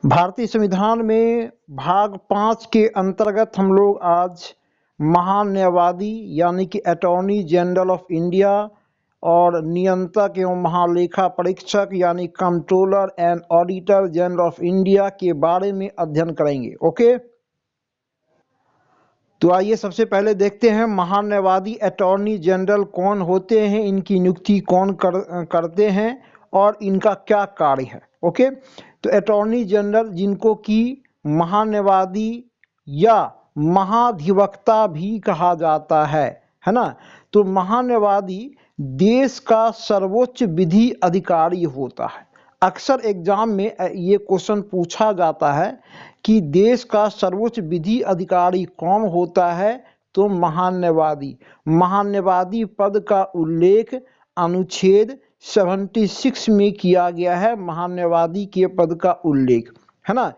भारतीय संविधान में भाग 5 के अंतर्गत हम लोग आज महान्यायवादी यानी कि अटॉर्नी जनरल ऑफ इंडिया और नियंत्रक एवं महालेखा परीक्षक यानी controller and auditor general of India के बारे में अध्ययन करेंगे। ओके, तो आइए सबसे पहले देखते हैं महान्यायवादी अटॉर्नी जनरल कौन होते हैं, इनकी नियुक्ति कौन करते हैं और इनका क्या कार्य है। ओके, तो अटॉर्नी जनरल जिनको कि महान्यायवादी या महाधिवक्ता भी कहा जाता है ना। तो महान्यायवादी देश का सर्वोच्च विधि अधिकारी होता है। अक्सर एग्जाम में ये क्वेश्चन पूछा जाता है कि देश का सर्वोच्च विधि अधिकारी कौन होता है, तो महान्यायवादी पद का उल्लेख अनुच्छेद 76 में किया गया है। महान्यायवादी के पद का उल्लेख है ना।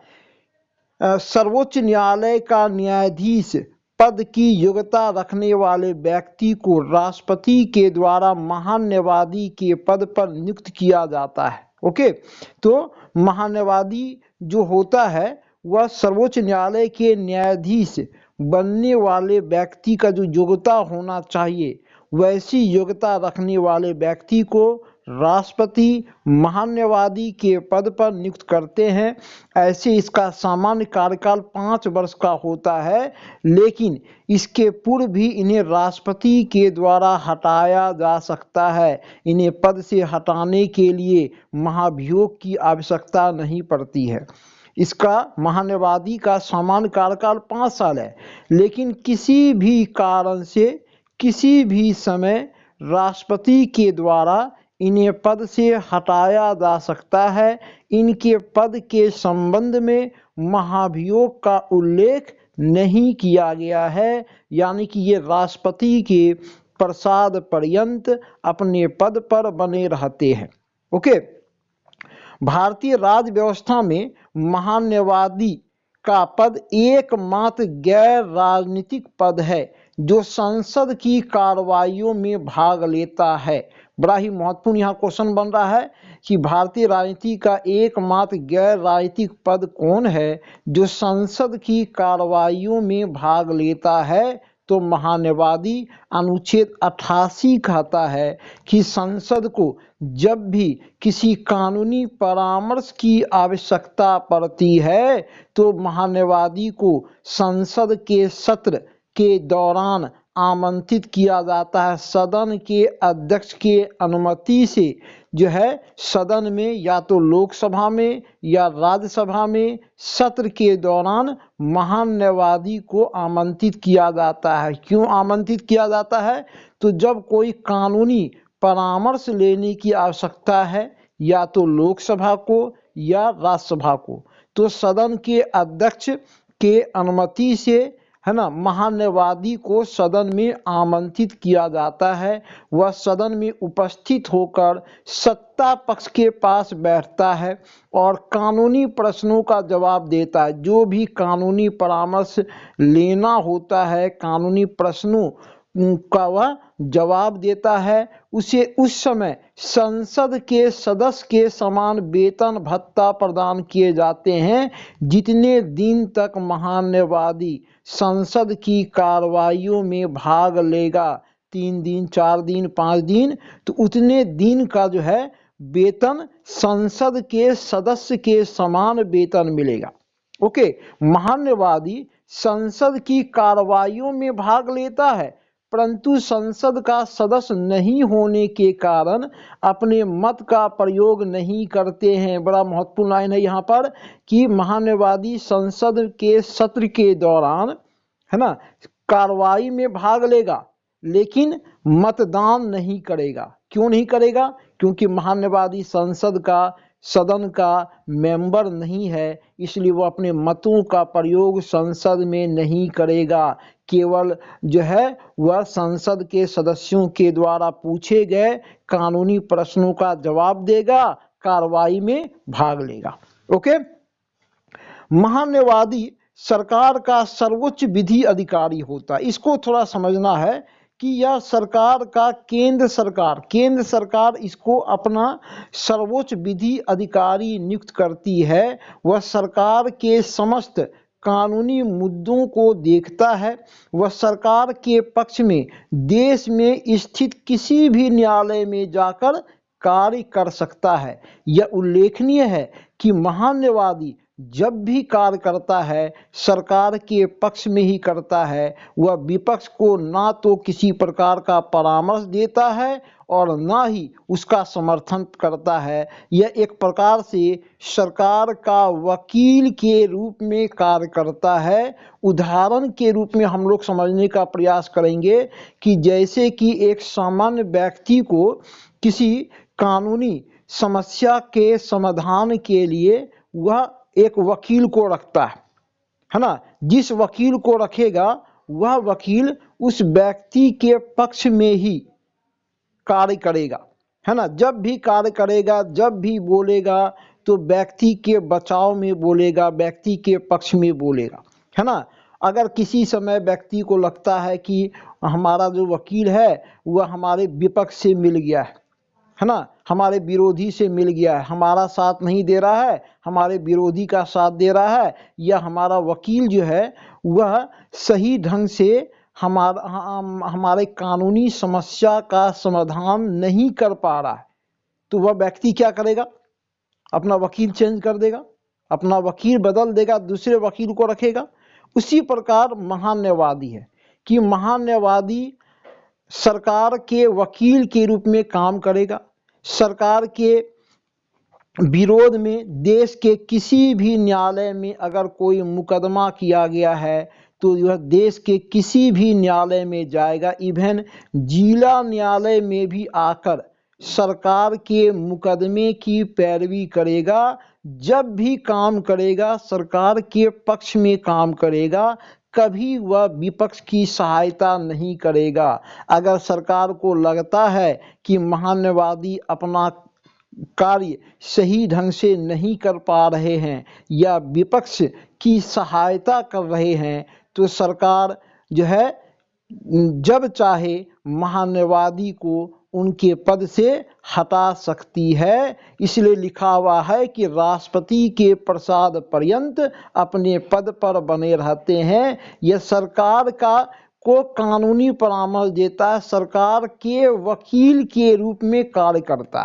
सर्वोच्च न्यायालय का न्यायाधीश पद की योग्यता रखने वाले व्यक्ति को राष्ट्रपति के द्वारा महान्यायवादी के पद पर नियुक्त किया जाता है। ओके, तो महान्यायवादी जो होता है वह सर्वोच्च न्यायालय के न्यायाधीश बनने वाले व्यक्ति का जो योग्यता होना चाहिए वैसी योग्यता रखने वाले व्यक्ति को राष्ट्रपति महान्यायवादी के पद पर नियुक्त करते हैं। ऐसे इसका सामान्य कार्यकाल 5 वर्ष का होता है, लेकिन इसके पूर्व भी इन्हें राष्ट्रपति के द्वारा हटाया जा सकता है। इन्हें पद से हटाने के लिए महाभियोग की आवश्यकता नहीं पड़ती है। इसका महान्यायवादी का सामान्य कार्यकाल 5 साल है, लेकिन किसी भी कारण से किसी भी समय राष्ट्रपति के द्वारा इन्हें पद से हटाया जा सकता है। इनके पद के संबंध में महाभियोग का उल्लेख नहीं किया गया है, यानी कि ये राष्ट्रपति के प्रसाद पर्यंत अपने पद पर बने रहते हैं। ओके, भारतीय राज्य व्यवस्था में महान्यायवादी का पद एकमात्र गैर राजनीतिक पद है जो संसद की कार्रवाइयों में भाग लेता है। बड़ा ही महत्वपूर्ण यहाँ क्वेश्चन बन रहा है कि भारतीय राजनीति का एकमात्र गैर राजनीतिक पद कौन है जो संसद की कार्रवाइयों में भाग लेता है, तो महान्यायवादी। अनुच्छेद 88 कहता है कि संसद को जब भी किसी कानूनी परामर्श की आवश्यकता पड़ती है तो महान्यायवादी को संसद के सत्र के दौरान आमंत्रित किया जाता है। सदन के अध्यक्ष के अनुमति से जो है सदन में या तो लोकसभा में या राज्यसभा में सत्र के दौरान महान्यायवादी को आमंत्रित किया जाता है। क्यों आमंत्रित किया जाता है? तो जब कोई कानूनी परामर्श लेने की आवश्यकता है या तो लोकसभा को या राज्यसभा को, तो सदन के अध्यक्ष के अनुमति से है ना महान्यायवादी को सदन में आमंत्रित किया जाता है। वह सदन में उपस्थित होकर सत्ता पक्ष के पास बैठता है और कानूनी प्रश्नों का जवाब देता है। जो भी कानूनी परामर्श लेना होता है, कानूनी प्रश्नों का वह जवाब देता है। उसे उस समय संसद के सदस्य के समान वेतन भत्ता प्रदान किए जाते हैं जितने दिन तक महान्यायवादी संसद की कार्रवाइयों में भाग लेगा। 3 दिन, 4 दिन, 5 दिन, तो उतने दिन का जो है वेतन संसद के सदस्य के समान वेतन मिलेगा। ओके, महान्यायवादी संसद की कार्रवाइयों में भाग लेता है, परंतु संसद का सदस्य नहीं होने के कारण अपने मत का प्रयोग नहीं करते हैं। बड़ा महत्वपूर्ण लाइन है यहाँ पर कि महान्यायवादी संसद के सत्र के दौरान है ना कार्रवाई में भाग लेगा, लेकिन मतदान नहीं करेगा। क्यों नहीं करेगा? क्योंकि महान्यायवादी संसद का सदन का मेंबर नहीं है, इसलिए वो अपने मतों का प्रयोग संसद में नहीं करेगा। केवल जो है वह संसद के सदस्यों के द्वारा पूछे गए कानूनी प्रश्नों का जवाब देगा, कार्रवाई में भाग लेगा। ओके, महान्यायवादी सरकार का सर्वोच्च विधि अधिकारी होता है। इसको थोड़ा समझना है कि यह सरकार का केंद्र सरकार इसको अपना सर्वोच्च विधि अधिकारी नियुक्त करती है। वह सरकार के समस्त कानूनी मुद्दों को देखता है। वह सरकार के पक्ष में देश में स्थित किसी भी न्यायालय में जाकर कार्य कर सकता है। यह उल्लेखनीय है कि महान्यायवादी जब भी कार्य करता है सरकार के पक्ष में ही करता है। वह विपक्ष को ना तो किसी प्रकार का परामर्श देता है और ना ही उसका समर्थन करता है। यह एक प्रकार से सरकार का वकील के रूप में कार्य करता है। उदाहरण के रूप में हम लोग समझने का प्रयास करेंगे कि जैसे कि एक सामान्य व्यक्ति को किसी कानूनी समस्या के समाधान के लिए वह एक वकील को रखता है ना। जिस वकील को रखेगा वह वकील उस व्यक्ति के पक्ष में ही कार्य करेगा, है ना। जब भी कार्य करेगा, जब भी बोलेगा तो व्यक्ति के बचाव में बोलेगा, व्यक्ति के पक्ष में बोलेगा, है ना। अगर किसी समय व्यक्ति को लगता है कि हमारा जो वकील है वह हमारे विपक्ष से मिल गया है ना, हमारे विरोधी से मिल गया है, हमारा साथ नहीं दे रहा है, हमारे विरोधी का साथ दे रहा है, या हमारा वकील जो है वह सही ढंग से हमारे कानूनी समस्या का समाधान नहीं कर पा रहा है, तो वह व्यक्ति क्या करेगा? अपना वकील चेंज कर देगा, अपना वकील बदल देगा, दूसरे वकील को रखेगा। उसी प्रकार महान्यायवादी है कि महान्यायवादी सरकार के वकील के रूप में काम करेगा। सरकार के विरोध में देश के किसी भी न्यायालय में अगर कोई मुकदमा किया गया है तो यह देश के किसी भी न्यायालय में जाएगा। इवन जिला न्यायालय में भी आकर सरकार के मुकदमे की पैरवी करेगा। जब भी काम करेगा सरकार के पक्ष में काम करेगा, कभी वह विपक्ष की सहायता नहीं करेगा। अगर सरकार को लगता है कि महान्यायवादी अपना कार्य सही ढंग से नहीं कर पा रहे हैं या विपक्ष की सहायता कर रहे हैं, तो सरकार जो है जब चाहे महान्यायवादी को उनके पद से हटा सकती है। इसलिए लिखा हुआ है कि राष्ट्रपति के प्रसाद पर्यंत अपने पद पर बने रहते हैं। यह सरकार को कानूनी परामर्श देता है, सरकार के वकील के रूप में कार्य करता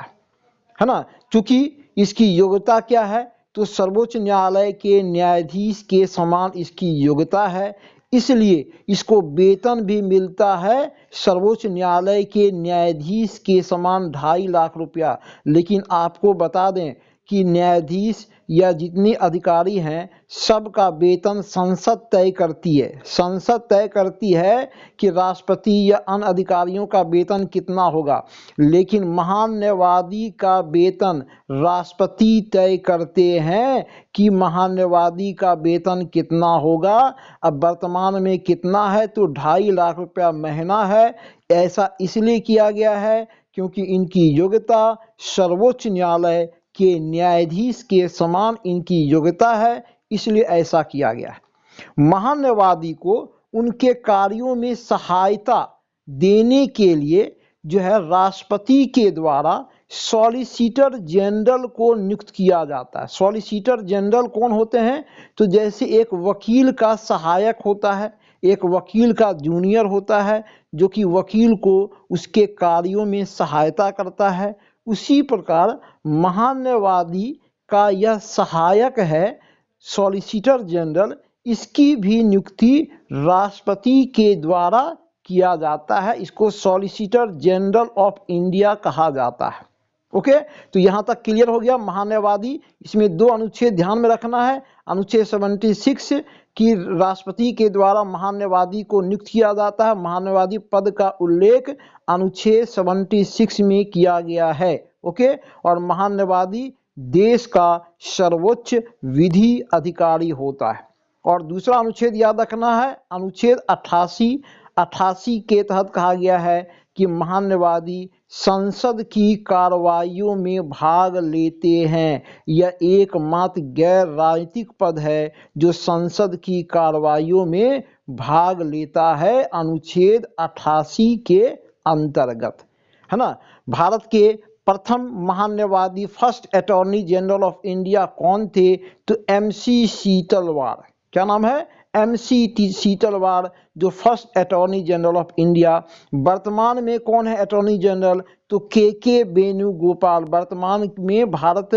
है ना। क्योंकि इसकी योग्यता क्या है? तो सर्वोच्च न्यायालय के न्यायाधीश के समान इसकी योग्यता है, इसलिए इसको वेतन भी मिलता है सर्वोच्च न्यायालय के न्यायाधीश के समान 2.5 लाख रुपया। लेकिन आपको बता दें कि न्यायाधीश या जितने अधिकारी हैं सबका वेतन संसद तय करती है। संसद तय करती है कि राष्ट्रपति या अन्य अधिकारियों का वेतन कितना होगा, लेकिन महान्यायवादी का वेतन राष्ट्रपति तय करते हैं कि महान्यायवादी का वेतन कितना होगा। अब वर्तमान में कितना है? तो 2.5 लाख रुपया महीना है। ऐसा इसलिए किया गया है क्योंकि इनकी योग्यता सर्वोच्च न्यायालय के न्यायाधीश के समान इनकी योग्यता है, इसलिए ऐसा किया गया है। महान्यायवादी को उनके कार्यों में सहायता देने के लिए जो है राष्ट्रपति के द्वारा सॉलिसिटर जनरल को नियुक्त किया जाता है। सॉलिसिटर जनरल कौन होते हैं? तो जैसे एक वकील का सहायक होता है, एक वकील का जूनियर होता है जो कि वकील को उसके कार्यों में सहायता करता है, उसी प्रकार महान्यायवादी का यह सहायक है सॉलिसिटर जनरल। इसकी भी नियुक्ति राष्ट्रपति के द्वारा किया जाता है। इसको सॉलिसिटर जनरल ऑफ इंडिया कहा जाता है। ओके, तो यहाँ तक क्लियर हो गया महान्यायवादी। इसमें 2 अनुच्छेद ध्यान में रखना है। अनुच्छेद 76 कि राष्ट्रपति के द्वारा महान्यायवादी को नियुक्त किया जाता है। महान्यायवादी पद का उल्लेख अनुच्छेद 76 में किया गया है। ओके, और महान्यायवादी देश का सर्वोच्च विधि अधिकारी होता है। और दूसरा अनुच्छेद याद रखना है, अनुच्छेद 88 के तहत कहा गया है कि महान्यायवादी संसद की कार्रवाइयों में भाग लेते हैं। यह एकमात्र गैर राजनीतिक पद है जो संसद की कार्रवाइयों में भाग लेता है अनुच्छेद 88 के अंतर्गत, है ना। भारत के प्रथम महान्यायवादी first attorney general of India कौन थे? तो MC सीतलवाड़। क्या नाम है? MC सीतलवाड़, जो first attorney general of India. वर्तमान में कौन है अटॉर्नी जनरल? तो KK वेणुगोपाल। वर्तमान में भारत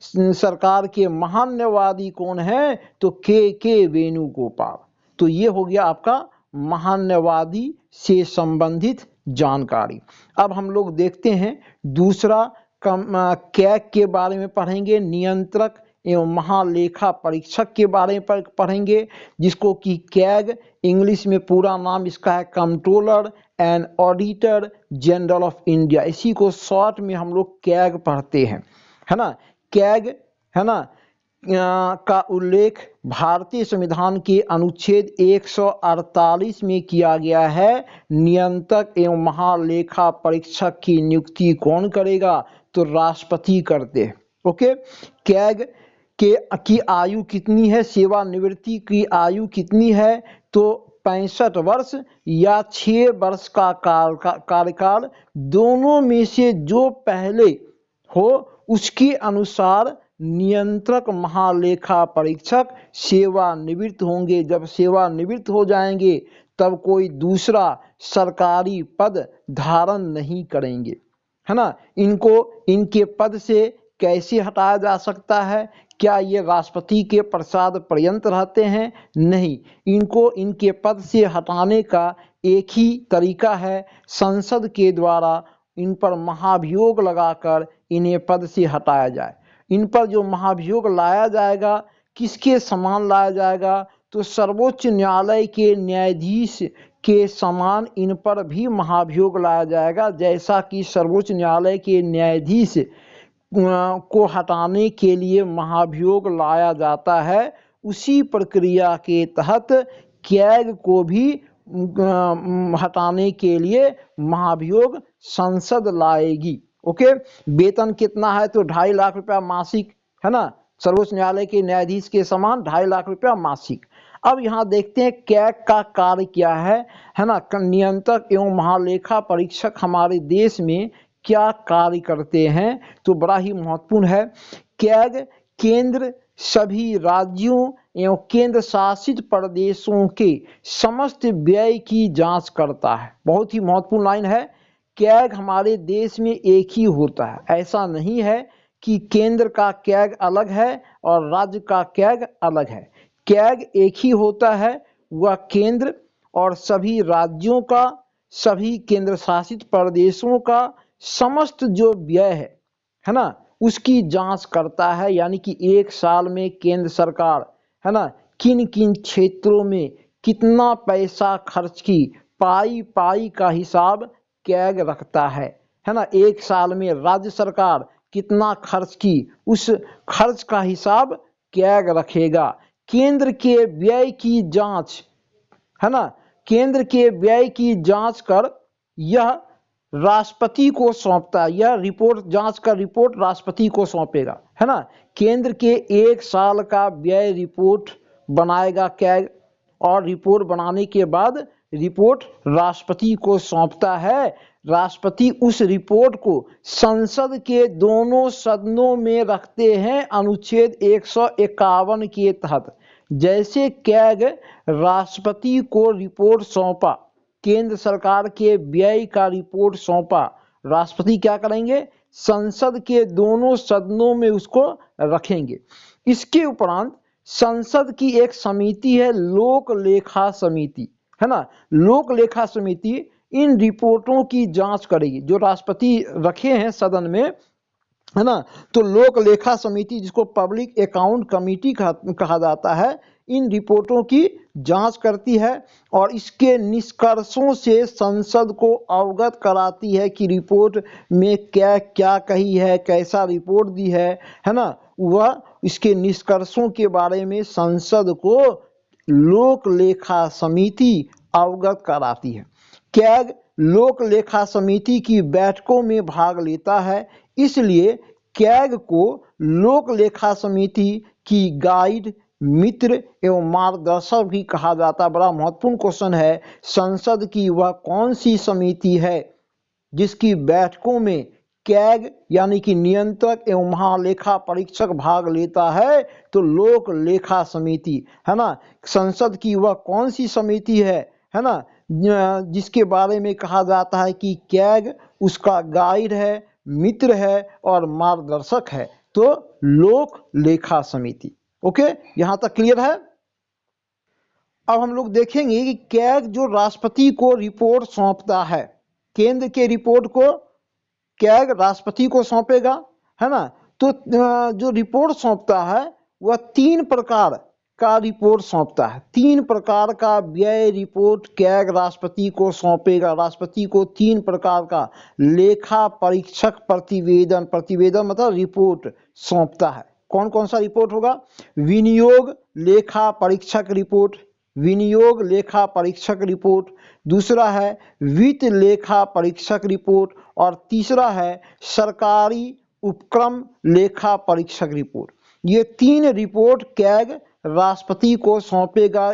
सरकार के महान्यायवादी कौन है? तो KK वेणुगोपाल। तो ये हो गया आपका महान्यायवादी से संबंधित जानकारी। अब हम लोग देखते हैं दूसरा कैग के बारे में पढ़ेंगे, नियंत्रक एवं महालेखा परीक्षक के बारे में पढ़ेंगे, जिसको कि कैग इंग्लिश में पूरा नाम इसका है controller and auditor general of India. इसी को शॉर्ट में हम लोग कैग पढ़ते हैं, है ना। कैग, है ना, का उल्लेख भारतीय संविधान के अनुच्छेद 148 में किया गया है। नियंत्रक एवं महालेखा परीक्षक की नियुक्ति कौन करेगा? तो राष्ट्रपति करते हैं। ओके। कैग की आयु कितनी है? सेवानिवृत्ति की आयु कितनी है? तो 65 वर्ष या 6 वर्ष का कार्यकाल, दोनों में से जो पहले हो उसके अनुसार नियंत्रक महालेखा परीक्षक सेवानिवृत्त होंगे। जब सेवानिवृत्त हो जाएंगे तब कोई दूसरा सरकारी पद धारण नहीं करेंगे, है ना। इनके पद से कैसे हटाया जा सकता है? क्या ये राष्ट्रपति के प्रसाद पर्यंत रहते हैं? नहीं, इनके पद से हटाने का एक ही तरीका है, संसद के द्वारा इन पर महाभियोग लगाकर इन्हें पद से हटाया जाए। इन पर जो महाभियोग लाया जाएगा, किसके समान लाया जाएगा? तो सर्वोच्च न्यायालय के न्यायाधीश के समान इन पर भी महाभियोग लाया जाएगा। जैसा कि सर्वोच्च न्यायालय के न्यायाधीश को हटाने के लिए महाभियोग लाया जाता है, उसी प्रक्रिया के तहत कैग को भी हटाने के लिए महाभियोग संसद लाएगी। ओके। वेतन कितना है? तो 2.5 लाख रुपया मासिक, है ना। सर्वोच्च न्यायालय के न्यायाधीश के समान 2.5 लाख रुपया मासिक। अब यहाँ देखते हैं कैग का कार्य क्या है ना। नियंत्रक एवं महालेखा परीक्षक हमारे देश में क्या कार्य करते हैं? तो बड़ा ही महत्वपूर्ण है। कैग केंद्र सभी राज्यों एवं केंद्र शासित प्रदेशों के समस्त व्यय की जांच करता है। बहुत ही महत्वपूर्ण लाइन है। कैग हमारे देश में एक ही होता है, ऐसा नहीं है कि केंद्र का कैग अलग है और राज्य का कैग अलग है। कैग एक ही होता है, वह केंद्र और सभी राज्यों का, सभी केंद्र शासित प्रदेशों का समस्त जो व्यय है ना, उसकी जांच करता है। यानी कि एक साल में केंद्र सरकार, है ना, किन किन क्षेत्रों में कितना पैसा खर्च की, पाई पाई का हिसाब कैग रखता है ना। एक साल में राज्य सरकार कितना खर्च की, उस खर्च का हिसाब कैग रखेगा। केंद्र के व्यय की जांच, है ना, केंद्र के व्यय की जांच कर यह राष्ट्रपति को सौंपता है। यह रिपोर्ट, जांच का रिपोर्ट राष्ट्रपति को सौंपेगा, है ना। केंद्र के एक साल का व्यय रिपोर्ट बनाएगा कैग, और रिपोर्ट बनाने के बाद रिपोर्ट राष्ट्रपति को सौंपता है। राष्ट्रपति उस रिपोर्ट को संसद के दोनों सदनों में रखते हैं अनुच्छेद 151 के तहत। जैसे कैग राष्ट्रपति को रिपोर्ट सौंपा, केंद्र सरकार के व्यय का रिपोर्ट सौंपा, राष्ट्रपति क्या करेंगे? संसद के दोनों सदनों में उसको रखेंगे। इसके उपरांत संसद की एक समिति है, लोक लेखा समिति, है ना। लोक लेखा समिति इन रिपोर्टों की जांच करेगी जो राष्ट्रपति रखे हैं सदन में, है ना। तो लोक लेखा समिति, जिसको पब्लिक अकाउंट कमेटी कहा जाता है, इन रिपोर्टों की जांच करती है और इसके निष्कर्षों से संसद को अवगत कराती है कि रिपोर्ट में क्या क्या कही है, कैसा रिपोर्ट दी है ना। वह इसके निष्कर्षों के बारे में संसद को लोक लेखा समिति अवगत कराती है। कैग लोक लेखा समिति की बैठकों में भाग लेता है, इसलिए कैग को लोक लेखा समिति की गाइड मित्र एवं मार्गदर्शक भी कहा जाता है। बड़ा महत्वपूर्ण क्वेश्चन है, संसद की वह कौन सी समिति है जिसकी बैठकों में कैग यानी कि नियंत्रक एवं महालेखा परीक्षक भाग लेता है? तो लोक लेखा समिति, है ना। संसद की वह कौन सी समिति है ना, जिसके बारे में कहा जाता है कि कैग उसका गाइड है, मित्र है और मार्गदर्शक है? तो लोक लेखा समिति। ओके, यहां तक क्लियर है। अब हम लोग देखेंगे कि कैग जो राष्ट्रपति को रिपोर्ट सौंपता है, केंद्र के रिपोर्ट को कैग राष्ट्रपति को सौंपेगा, है ना। तो जो रिपोर्ट सौंपता है वह 3 प्रकार का रिपोर्ट सौंपता है। 3 प्रकार का व्यय रिपोर्ट कैग राष्ट्रपति को सौंपेगा। राष्ट्रपति को 3 प्रकार का लेखा परीक्षक प्रतिवेदन, प्रतिवेदन मतलब रिपोर्ट सौंपता है। कौन कौन सा रिपोर्ट होगा? विनियोग लेखा परीक्षक रिपोर्ट, विनियोग लेखा परीक्षक रिपोर्ट, दूसरा है वित्त लेखा परीक्षक रिपोर्ट और तीसरा है सरकारी उपक्रम लेखा परीक्षक रिपोर्ट। ये 3 रिपोर्ट कैग राष्ट्रपति को सौंपेगा।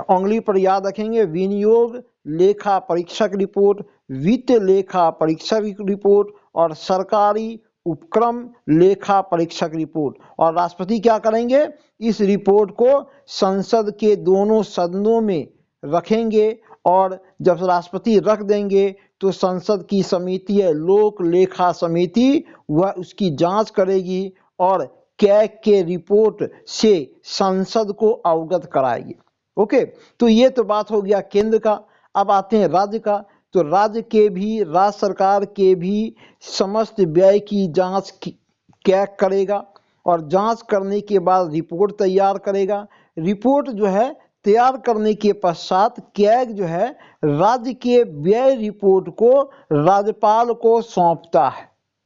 उंगली पर याद रखेंगे, विनियोग लेखा परीक्षक रिपोर्ट, वित्त लेखा परीक्षक रिपोर्ट और सरकारी उपक्रम लेखा परीक्षक रिपोर्ट। और राष्ट्रपति क्या करेंगे? इस रिपोर्ट को संसद के दोनों सदनों में रखेंगे और जब राष्ट्रपति रख देंगे तो संसद की समिति है लोक लेखा समिति, वह उसकी जांच करेगी और कैग के रिपोर्ट से संसद को अवगत कराएगी। ओके, तो ये तो बात हो गया केंद्र का। अब आते हैं राज्य का। तो राज्य के भी, राज्य सरकार के भी समस्त व्यय की जांच कैग करेगा और जांच करने के बाद रिपोर्ट तैयार करेगा। रिपोर्ट जो है तैयार करने के पश्चात कैग जो है राज्य के व्यय रिपोर्ट को राज्यपाल को सौंपता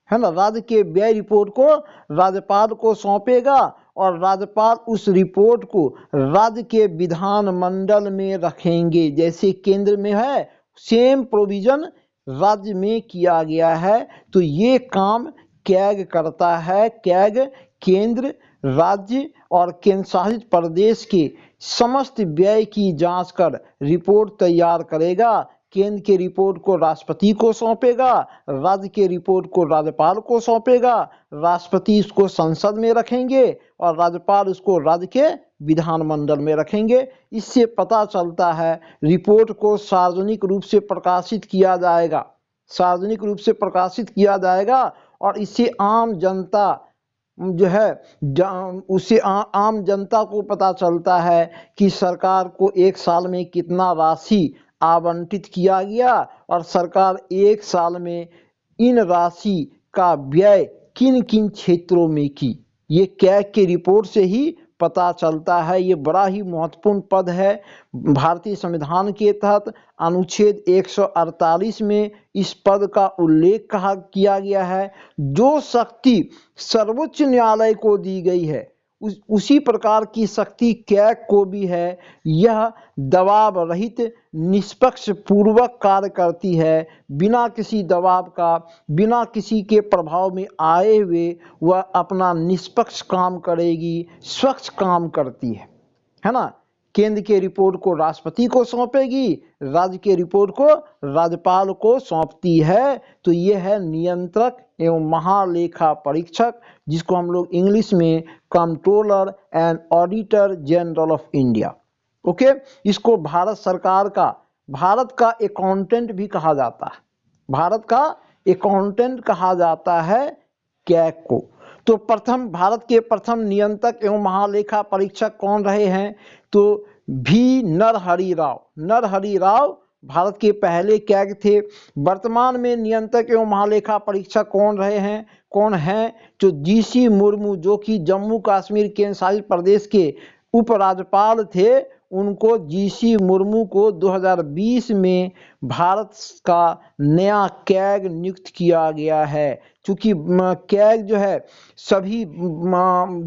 है ना। राज्य के व्यय रिपोर्ट को राज्यपाल को सौंपेगा और राज्यपाल उस रिपोर्ट को राज्य के विधानमंडल में रखेंगे। जैसे केंद्र में है सेम प्रोविजन राज्य में किया गया है। तो ये काम कैग करता है। कैग केंद्र, राज्य और केंद्र शासित प्रदेश के समस्त व्यय की जांच कर रिपोर्ट तैयार करेगा। केंद्र के रिपोर्ट को राष्ट्रपति को सौंपेगा, राज्य के रिपोर्ट को राज्यपाल को सौंपेगा, राष्ट्रपति इसको संसद में रखेंगे और राज्यपाल उसको राज्य के विधानमंडल में रखेंगे। इससे पता चलता है रिपोर्ट को सार्वजनिक रूप से प्रकाशित किया जाएगा, सार्वजनिक रूप से प्रकाशित किया जाएगा और इससे आम जनता जो है उससे आम जनता को पता चलता है कि सरकार को एक साल में कितना राशि आवंटित किया गया और सरकार एक साल में इन राशि का व्यय किन किन क्षेत्रों में की। ये कैग के रिपोर्ट से ही पता चलता है। ये बड़ा ही महत्वपूर्ण पद है। भारतीय संविधान के तहत अनुच्छेद 148 में इस पद का उल्लेख किया गया है। जो शक्ति सर्वोच्च न्यायालय को दी गई है उसी प्रकार की शक्ति कैग को भी है। यह दबाव रहित निष्पक्ष पूर्वक कार्य करती है, बिना किसी दबाव का, बिना किसी के प्रभाव में आए हुए वह अपना निष्पक्ष काम करेगी, स्वच्छ काम करती है ना। केंद्र के रिपोर्ट को राष्ट्रपति को सौंपेगी, राज्य के रिपोर्ट को राज्यपाल को सौंपती है। तो ये है नियंत्रक एवं महालेखा परीक्षक, जिसको हम लोग इंग्लिश में controller and auditor general of India. Okay, इसको भारत सरकार का, भारत का अकाउंटेंट भी कहा जाता है। भारत का अकाउंटेंट कहा जाता है कैग को। तो प्रथम, भारत के प्रथम नियंत्रक एवं महालेखा परीक्षक कौन रहे हैं? तो भी नरहरि राव। नरहरि राव भारत के पहले कैग थे। वर्तमान में नियंत्रक एवं महालेखा परीक्षक कौन रहे हैं, कौन हैं? तो जीसी मुर्मू, जो कि जम्मू कश्मीर केंद्र शासित प्रदेश के उपराज्यपाल थे, उनको जीसी मुर्मू को 2020 में भारत का नया कैग नियुक्त किया गया है। क्योंकि कैग जो है सभी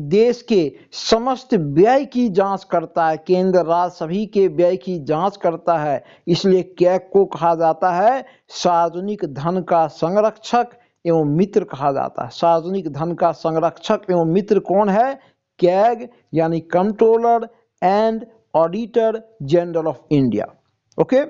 देश के समस्त व्यय की जांच करता है, केंद्र राज्य सभी के व्यय की जांच करता है, इसलिए कैग को कहा जाता है सार्वजनिक धन का संरक्षक एवं मित्र कहा जाता है। सार्वजनिक धन का संरक्षक एवं मित्र कौन है? कैग यानी controller and auditor general of India. Okay,